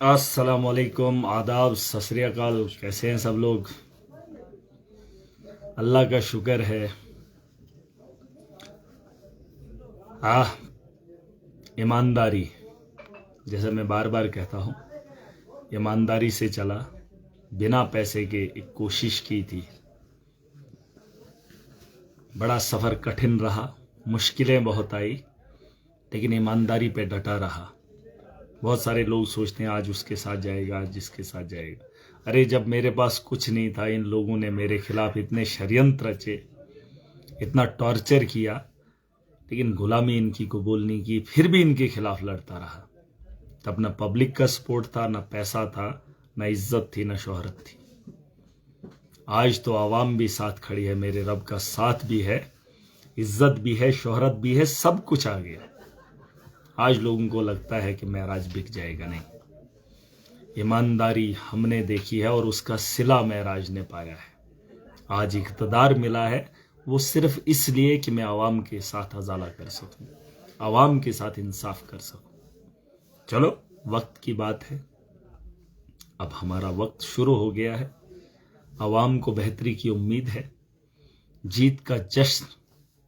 अस्सलामुअलैकुम, आदाब, सत श्री अकाल। कैसे हैं सब लोग? अल्लाह का शुक्र है। ईमानदारी, जैसे मैं बार बार कहता हूँ, ईमानदारी से चला, बिना पैसे के एक कोशिश की थी। बड़ा सफ़र कठिन रहा, मुश्किलें बहुत आई, लेकिन ईमानदारी पे डटा रहा। बहुत सारे लोग सोचते हैं आज उसके साथ जाएगा, आज जिसके साथ जाएगा। अरे जब मेरे पास कुछ नहीं था, इन लोगों ने मेरे खिलाफ इतने षड्यंत्र रचे, इतना टॉर्चर किया, लेकिन गुलामी इनकी कबूल नहीं की, फिर भी इनके खिलाफ लड़ता रहा। तब न पब्लिक का सपोर्ट था, न पैसा था, न इज्जत थी, न शोहरत थी। आज तो आवाम भी साथ खड़ी है, मेरे रब का साथ भी है, इज्जत भी है, शोहरत भी है, सब कुछ आ गया। आज लोगों को लगता है कि महराज बिक जाएगा। नहीं, ईमानदारी हमने देखी है और उसका सिला महराज ने पाया है। आज इक़्तिदार मिला है वो सिर्फ इसलिए कि मैं आवाम के साथ अजाला कर सकूं, आवाम के साथ इंसाफ कर सकूं। चलो, वक्त की बात है, अब हमारा वक्त शुरू हो गया है। आवाम को बेहतरी की उम्मीद है, जीत का जश्न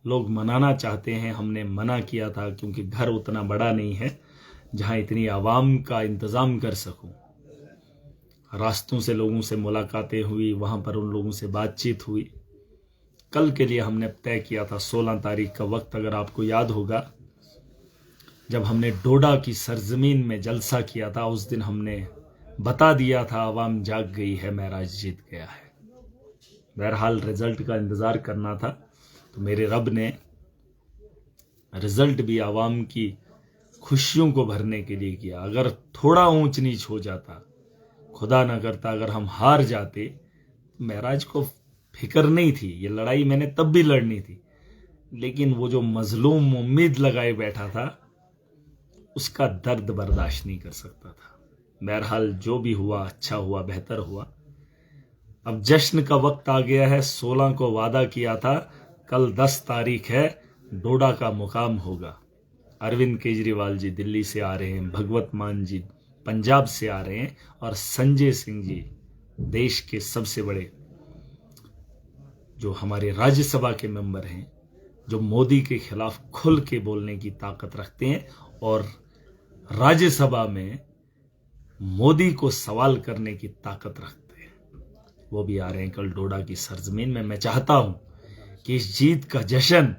लोग मनाना चाहते हैं। हमने मना किया था क्योंकि घर उतना बड़ा नहीं है जहां इतनी आवाम का इंतज़ाम कर सकूं। रास्तों से लोगों से मुलाकातें हुई, वहां पर उन लोगों से बातचीत हुई। कल के लिए हमने तय किया था 16 तारीख का वक्त, अगर आपको याद होगा, जब हमने डोडा की सरजमीन में जलसा किया था, उस दिन हमने बता दिया था आवाम जाग गई है, महराज जीत गया है। बहरहाल रिजल्ट का इंतज़ार करना था, तो मेरे रब ने रिजल्ट भी आवाम की खुशियों को भरने के लिए किया। अगर थोड़ा ऊंच नीच हो जाता, खुदा ना करता अगर हम हार जाते, महराज को फिक्र नहीं थी, ये लड़ाई मैंने तब भी लड़नी थी, लेकिन वो जो मजलूम उम्मीद लगाए बैठा था, उसका दर्द बर्दाश्त नहीं कर सकता था। बहरहाल जो भी हुआ अच्छा हुआ, बेहतर हुआ। अब जश्न का वक्त आ गया है। 16 को वादा किया था, कल 10 तारीख है, डोडा का मुकाम होगा। अरविंद केजरीवाल जी दिल्ली से आ रहे हैं, भगवत मान जी पंजाब से आ रहे हैं, और संजय सिंह जी देश के सबसे बड़े जो हमारे राज्यसभा के मेंबर हैं, जो मोदी के खिलाफ खुल के बोलने की ताकत रखते हैं और राज्यसभा में मोदी को सवाल करने की ताकत रखते हैं, वो भी आ रहे हैं कल डोडा की सरजमीन में। मैं चाहता हूं कि इस जीत का जश्न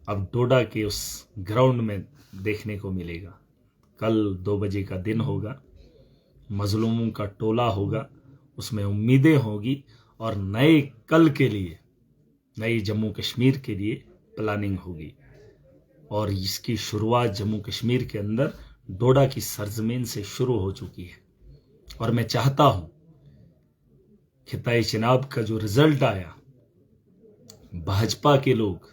अब डोडा के उस ग्राउंड में देखने को मिलेगा। कल 2 बजे का दिन होगा, मजलूमों का टोला होगा, उसमें उम्मीदें होगी और नए कल के लिए, नई जम्मू कश्मीर के लिए प्लानिंग होगी। और इसकी शुरुआत जम्मू कश्मीर के अंदर डोडा की सरजमीन से शुरू हो चुकी है। और मैं चाहता हूं खिताई चिनाब का जो रिजल्ट आया, भाजपा के लोग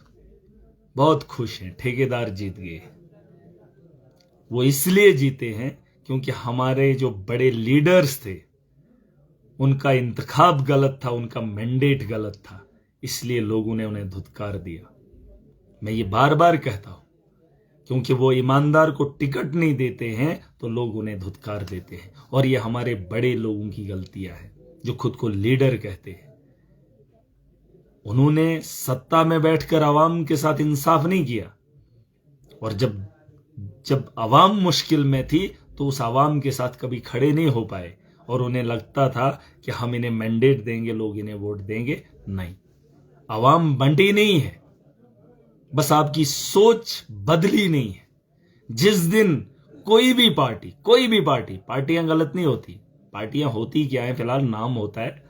बहुत खुश हैं, ठेकेदार जीत गए। वो इसलिए जीते हैं क्योंकि हमारे जो बड़े लीडर्स थे, उनका इंतखाब गलत था, उनका मैंडेट गलत था, इसलिए लोगों ने उन्हें धुतकार दिया। मैं ये बार बार कहता हूं, क्योंकि वो ईमानदार को टिकट नहीं देते हैं तो लोग उन्हें धुतकार देते हैं। और ये हमारे बड़े लोगों की गलतियां हैं जो खुद को लीडर कहते हैं। उन्होंने सत्ता में बैठकर आवाम के साथ इंसाफ नहीं किया, और जब आवाम मुश्किल में थी तो उस आवाम के साथ कभी खड़े नहीं हो पाए, और उन्हें लगता था कि हम इन्हें मैंडेट देंगे, लोग इन्हें वोट देंगे। नहीं, आवाम बंटी नहीं है, बस आपकी सोच बदली नहीं है। जिस दिन कोई भी पार्टी, पार्टियां गलत नहीं होती, पार्टियां होती क्या है, फिलहाल नाम होता है,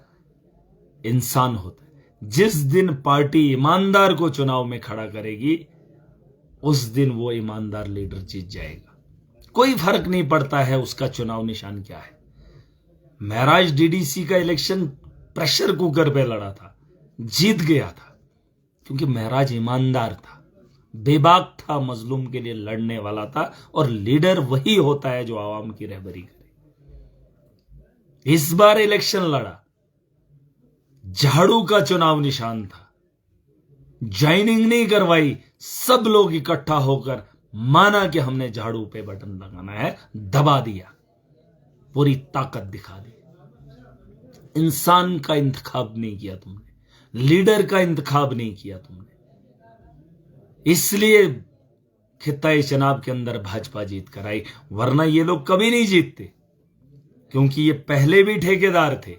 इंसान होता है। जिस दिन पार्टी ईमानदार को चुनाव में खड़ा करेगी, उस दिन वो ईमानदार लीडर जीत जाएगा। कोई फर्क नहीं पड़ता है उसका चुनाव निशान क्या है। महराज डीडीसी का इलेक्शन प्रेशर कुकर पे लड़ा था, जीत गया था, क्योंकि महराज ईमानदार था, बेबाक था, मजलूम के लिए लड़ने वाला था। और लीडर वही होता है जो आवाम की रहबरी करे। इस बार इलेक्शन लड़ा, झाड़ू का चुनाव निशान था, ज्वाइनिंग नहीं करवाई, सब लोग इकट्ठा होकर माना कि हमने झाड़ू पे बटन लगाना है, दबा दिया, पूरी ताकत दिखा दी। इंसान का इंतखाब नहीं किया तुमने, लीडर का इंतखाब नहीं किया तुमने, इसलिए खित्ता चनाब के अंदर भाजपा जीत कर आई, वरना ये लोग कभी नहीं जीतते, क्योंकि ये पहले भी ठेकेदार थे।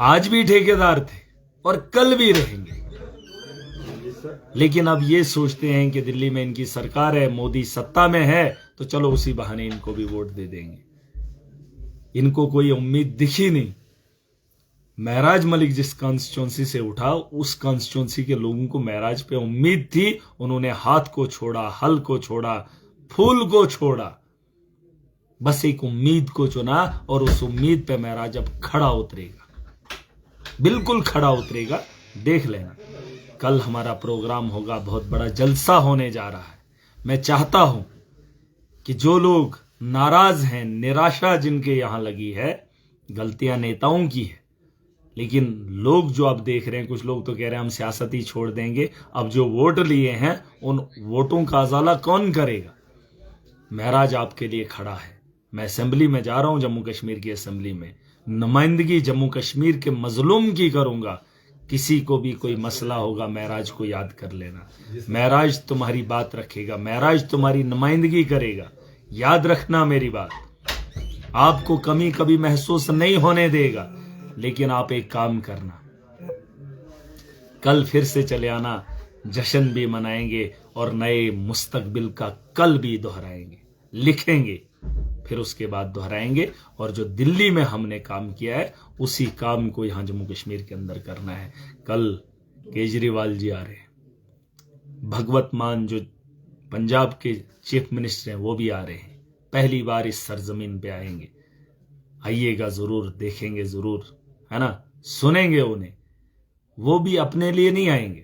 आज भी ठेकेदार थे और कल भी रहेंगे। लेकिन अब ये सोचते हैं कि दिल्ली में इनकी सरकार है, मोदी सत्ता में है, तो चलो उसी बहाने इनको भी वोट दे देंगे। इनको कोई उम्मीद दिखी नहीं। महराज मलिक जिस कॉन्स्टिट्यूंसी से उठा, उस कॉन्स्टिट्यूंसी के लोगों को महराज पे उम्मीद थी। उन्होंने हाथ को छोड़ा, हल को छोड़ा, फूल को छोड़ा, बस एक उम्मीद को चुना, और उस उम्मीद पे महराज अब खड़ा उतरेगा, बिल्कुल खड़ा उतरेगा। देख लेना, कल हमारा प्रोग्राम होगा, बहुत बड़ा जलसा होने जा रहा है। मैं चाहता हूं कि जो लोग नाराज हैं, निराशा जिनके यहां लगी है, गलतियां नेताओं की है, लेकिन लोग जो आप देख रहे हैं, कुछ लोग तो कह रहे हैं हम सियासत ही छोड़ देंगे। अब जो वोट लिए हैं, उन वोटों का अजाला कौन करेगा? महराज आपके लिए खड़ा है। मैं असेंबली में जा रहा हूं, जम्मू कश्मीर की असेंबली में नुमाइंदगी जम्मू कश्मीर के मजलूम की करूंगा। किसी को भी कोई मसला होगा, महराज को याद कर लेना। महराज तुम्हारी बात रखेगा, महराज तुम्हारी नुमाइंदगी करेगा। याद रखना मेरी बात, आपको कमी कभी महसूस नहीं होने देगा। लेकिन आप एक काम करना, कल फिर से चले आना, जश्न भी मनाएंगे और नए मुस्तकबिल का कल भी दोहराएंगे, लिखेंगे, फिर उसके बाद दोहराएंगे। और जो दिल्ली में हमने काम किया है, उसी काम को यहां जम्मू कश्मीर के अंदर करना है। कल केजरीवाल जी आ रहे हैं, भगवत मान जो पंजाब के चीफ मिनिस्टर हैं, वो भी आ रहे हैं। पहली बार इस सरजमीन पे आएंगे। आइएगा जरूर, देखेंगे जरूर, है ना, सुनेंगे उन्हें। वो भी अपने लिए नहीं आएंगे,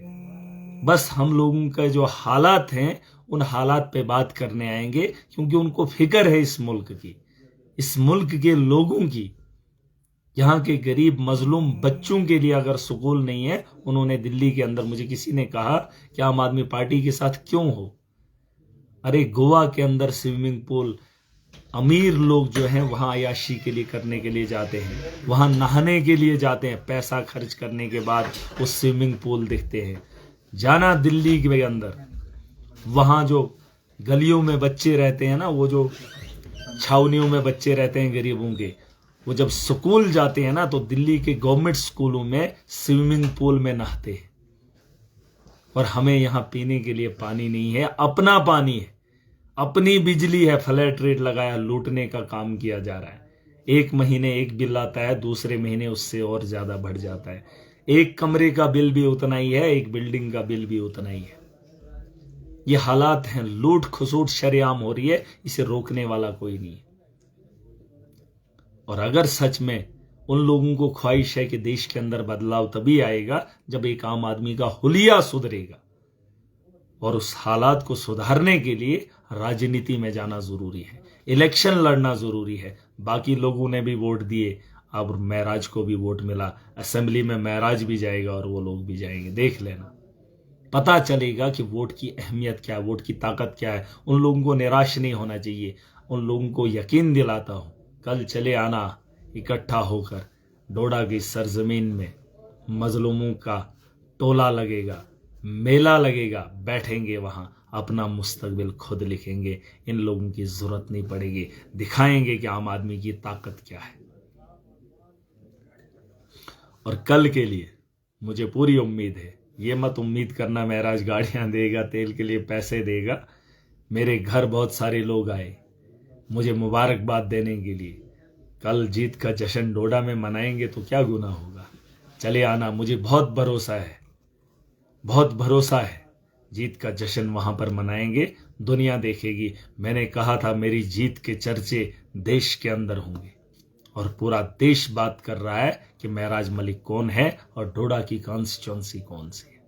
बस हम लोगों का जो हालात हैं, उन हालात पे बात करने आएंगे, क्योंकि उनको फिक्र है इस मुल्क की, इस मुल्क के लोगों की। यहाँ के गरीब मजलूम बच्चों के लिए अगर स्कूल नहीं है, उन्होंने दिल्ली के अंदर, मुझे किसी ने कहा कि आम आदमी पार्टी के साथ क्यों हो? अरे गोवा के अंदर स्विमिंग पूल, अमीर लोग जो हैं वहां अयाशी के लिए करने के लिए जाते हैं, वहां नहाने के लिए जाते हैं। पैसा खर्च करने के बाद वो स्विमिंग पूल दिखते हैं। जाना दिल्ली के अंदर, वहां जो गलियों में बच्चे रहते हैं ना, वो जो छावनियों में बच्चे रहते हैं गरीबों के, वो जब स्कूल जाते हैं ना, तो दिल्ली के गवर्नमेंट स्कूलों में स्विमिंग पूल में नहाते हैं। और हमें यहां पीने के लिए पानी नहीं है, अपना पानी है, अपनी बिजली है, फ्लैट रेट लगाया, लूटने का काम किया जा रहा है। एक महीने एक बिल आता है, दूसरे महीने उससे और ज्यादा बढ़ जाता है। एक कमरे का बिल भी उतना ही है, एक बिल्डिंग का बिल भी उतना ही है। ये हालात हैं, लूट खसूट शरेआम हो रही है, इसे रोकने वाला कोई नहीं है। और अगर सच में उन लोगों को ख्वाहिश है कि देश के अंदर बदलाव तभी आएगा जब एक आम आदमी का हुलिया सुधरेगा, और उस हालात को सुधारने के लिए राजनीति में जाना जरूरी है, इलेक्शन लड़ना जरूरी है। बाकी लोगों ने भी वोट दिए, अब महराज को भी वोट मिला, असेंबली में महराज भी जाएगा और वो लोग भी जाएंगे। देख लेना, पता चलेगा कि वोट की अहमियत क्या है, वोट की ताकत क्या है। उन लोगों को निराश नहीं होना चाहिए। उन लोगों को यकीन दिलाता हूं, कल चले आना इकट्ठा होकर डोडा की सरजमीन में। मजलूमों का टोला लगेगा, मेला लगेगा, बैठेंगे वहां, अपना मुस्तकबिल खुद लिखेंगे। इन लोगों की जरूरत नहीं पड़ेगी, दिखाएंगे कि आम आदमी की ताकत क्या है। और कल के लिए मुझे पूरी उम्मीद है। ये मत उम्मीद करना महराज गाड़ियां देगा, तेल के लिए पैसे देगा। मेरे घर बहुत सारे लोग आए मुझे मुबारकबाद देने के लिए। कल जीत का जश्न डोडा में मनाएंगे तो क्या गुनाह होगा। चले आना, मुझे बहुत भरोसा है, बहुत भरोसा है। जीत का जश्न वहां पर मनाएंगे, दुनिया देखेगी। मैंने कहा था मेरी जीत के चर्चे देश के अंदर होंगे, और पूरा देश बात कर रहा है कि महराज मलिक कौन है और डोडा की कॉन्स्टिट्यूंसी कौन सी है,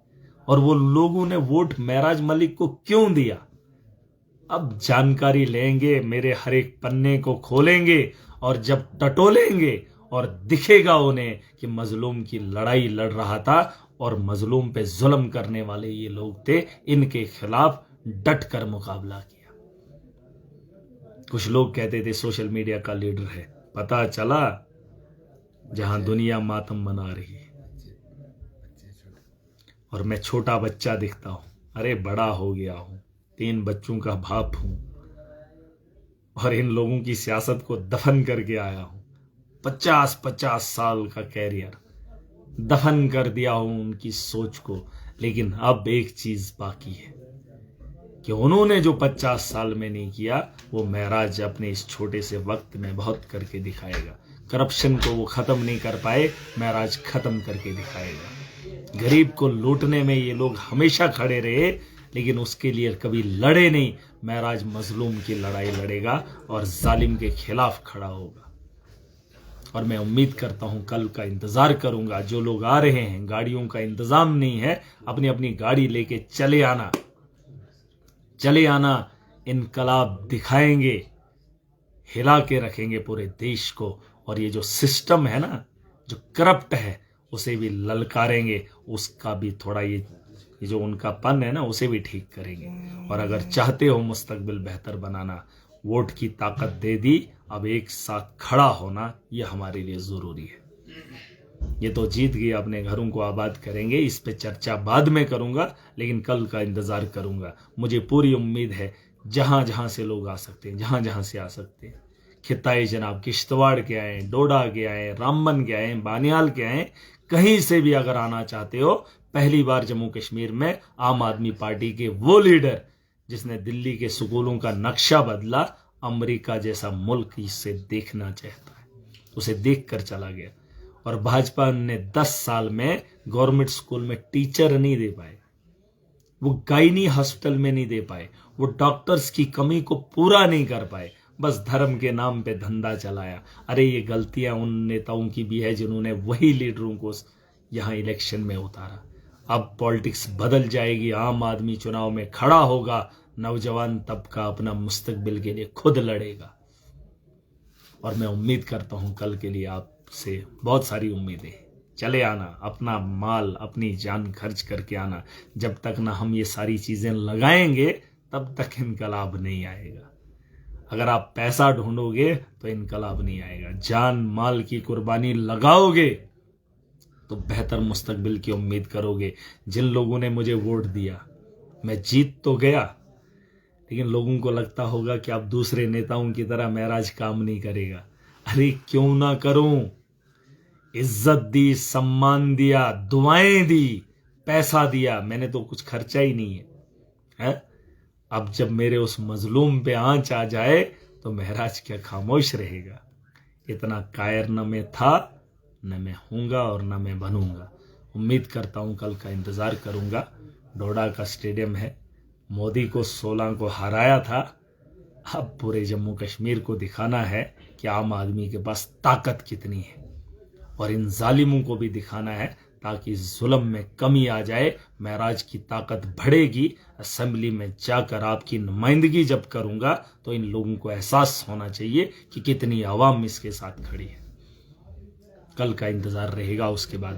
और वो लोगों ने वोट महराज मलिक को क्यों दिया। अब जानकारी लेंगे, मेरे हर एक पन्ने को खोलेंगे, और जब टटोलेंगे और दिखेगा उन्हें कि मजलूम की लड़ाई लड़ रहा था, और मजलूम पे जुल्म करने वाले ये लोग थे, इनके खिलाफ डट कर मुकाबला किया। कुछ लोग कहते थे सोशल मीडिया का लीडर है, पता चला जहां दुनिया मातम मना रही है और मैं छोटा बच्चा दिखता हूं। अरे बड़ा हो गया हूं, 3 बच्चों का बाप हूं और इन लोगों की सियासत को दफन करके आया हूं। 50-50 साल का कैरियर दफन कर दिया हूं उनकी सोच को। लेकिन अब एक चीज बाकी है कि उन्होंने जो 50 साल में नहीं किया, वो महराज अपने इस छोटे से वक्त में बहुत करके दिखाएगा। करप्शन को वो खत्म नहीं कर पाए, महराज खत्म करके दिखाएगा। गरीब को लूटने में ये लोग हमेशा खड़े रहे, लेकिन उसके लिए कभी लड़े नहीं। महराज मजलूम की लड़ाई लड़ेगा और जालिम के खिलाफ खड़ा होगा। और मैं उम्मीद करता हूं, कल का इंतजार करूंगा। जो लोग आ रहे हैं, गाड़ियों का इंतजाम नहीं है, अपनी अपनी गाड़ी लेके चले आना। इनकलाब दिखाएंगे, हिला के रखेंगे पूरे देश को। और ये जो सिस्टम है ना, जो करप्ट है, उसे भी ललकारेंगे। उसका भी थोड़ा ये जो उनका पन है ना, उसे भी ठीक करेंगे। और अगर चाहते हो मुस्तकबिल बेहतर बनाना, वोट की ताकत दे दी, अब एक साथ खड़ा होना ये हमारे लिए जरूरी है। ये तो जीत गए, अपने घरों को आबाद करेंगे। इस पे चर्चा बाद में करूंगा, लेकिन कल का इंतजार करूंगा। मुझे पूरी उम्मीद है जहां जहां से लोग आ सकते हैं, जहां से आ सकते हैं। खिताई जनाब किश्तवाड़ के आए, डोडा के आए, रामबन के आए, बानियाल के आए, कहीं से भी अगर आना चाहते हो। पहली बार जम्मू कश्मीर में आम आदमी पार्टी के वो लीडर जिसने दिल्ली के स्कूलों का नक्शा बदला, अमेरिका जैसा मुल्क इसे देखना चाहता है, उसे देख कर चला गया। और भाजपा ने 10 साल में गवर्नमेंट स्कूल में टीचर नहीं दे पाए, वो गायनी हॉस्पिटल में नहीं दे पाए, वो डॉक्टर्स की कमी को पूरा नहीं कर पाए, बस धर्म के नाम पे धंधा चलाया। अरे ये गलतियां उन नेताओं की भी है जिन्होंने वही लीडरों को यहां इलेक्शन में उतारा। अब पॉलिटिक्स बदल जाएगी, आम आदमी चुनाव में खड़ा होगा, नौजवान तबका अपना मुस्तकबिल के लिए खुद लड़ेगा। और मैं उम्मीद करता हूं कल के लिए आपसे बहुत सारी उम्मीदें। चले आना, अपना माल अपनी जान खर्च करके आना। जब तक ना हम ये सारी चीजें लगाएंगे, तब तक इनकलाब नहीं आएगा। अगर आप पैसा ढूंढोगे तो इनकलाब नहीं आएगा। जान माल की कुर्बानी लगाओगे तो बेहतर मुस्तकबिल की उम्मीद करोगे। जिन लोगों ने मुझे वोट दिया, मैं जीत तो गया, लेकिन लोगों को लगता होगा कि अब दूसरे नेताओं की तरह महराज काम नहीं करेगा। अरे क्यों ना करूं, इज्जत दी, सम्मान दिया, दुआएं दी, पैसा दिया, मैंने तो कुछ खर्चा ही नहीं है? अब जब मेरे उस मजलूम पे आंच आ जाए तो महराज क्या खामोश रहेगा? इतना कायर न मैं था, न मैं हूंगा और न मैं बनूंगा। उम्मीद करता हूं कल का इंतजार करूंगा। डोडा का स्टेडियम है, मोदी को 16 को हराया था। अब पूरे जम्मू कश्मीर को दिखाना है कि आम आदमी के पास ताकत कितनी है, और इन जालिमों को भी दिखाना है ताकि जुल्म में कमी आ जाए। महराज की ताकत बढ़ेगी। असेंबली में जाकर आपकी नुमाइंदगी जब करूंगा तो इन लोगों को एहसास होना चाहिए कि कितनी आवाम इसके साथ खड़ी है। कल का इंतजार रहेगा, उसके बाद